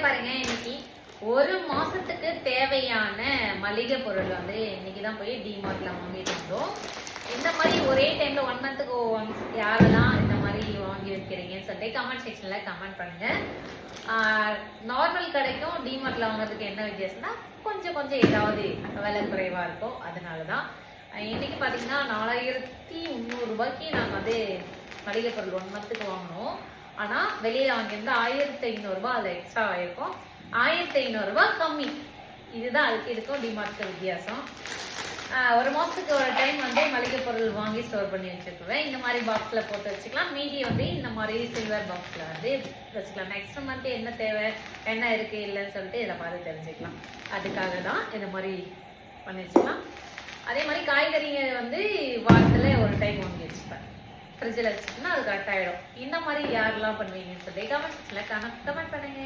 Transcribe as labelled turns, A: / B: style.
A: பாருங்க இன்னைக்கு ஒரு மாசத்துக்கு தேவையான மளிகை பொருள் வந்து இன்னைக்கு தான் போய் டிமார்ட்ல வாங்கிட்டு வந்தோம். இந்த மாதிரி ஒரே டைம்ல 1 மந்த்துக்கு ஒன்ஸ் யாரெல்லாம் இந்த மாதிரி வாங்கி வைக்கிறீங்கன்னு சொல்லிட்டு கமெண்ட் செக்ஷன்ல கமெண்ட் பண்ணுங்க. நார்மல் கடைக்கும் டிமார்ட்ல வாங்குறதுக்கு என்ன வித்தியாசம்னா கொஞ்சம் ஏதாவது விலை குறைவா இருக்கும். அதனாலதான் இன்னைக்கு பாத்தீங்கன்னா 4300 ரூபாய்க்கு நாங்க வந்து மளிகை பொருள் 1 மந்த்துக்கு வாங்கினோம். ஆனா வெளியில வாங்கியிருந்தா 1500 ரூபாய் அதுல எக்ஸ்ட்ரா ஆயிருக்கும். 1500 ரூபாய் கம்மி. இதுதான் அதுக்கு இருக்கும் டிமார்ட்க்கு வித்தியாசம். ஒரு மாசத்துக்கு ஒரு டைம் வந்து மளிகை பொருள் வாங்கி ஸ்டோர் பண்ணி வச்சுக்குவேன். இந்த மாதிரி பாக்ஸ்ல போட்டு வச்சுக்கலாம். மீதி வந்து இந்த மாதிரி சில்வர் பாக்ஸ்ல வந்து வச்சுக்கலாம். நெக்ஸ்ட் மந்த் என்ன தேவை என்ன இருக்கு இல்லைன்னு சொல்லிட்டு இதை பார்த்து தெரிஞ்சுக்கலாம். அதுக்காக தான் இந்த மாதிரி பண்ணி வச்சுக்கலாம். அதே மாதிரி காய்கறிங்க வந்து வாரத்துல ஒரு டைம் வாங்கி வச்சுப்பேன். ஃப்ரிட்ஜில் வச்சுட்டோம்னா அது கரெக்ட் ஆயிடும். இந்த மாதிரி யாரெல்லாம் பண்ணுவீங்கன்னு சொல்லி கமெண்ட் பண்ணுங்க.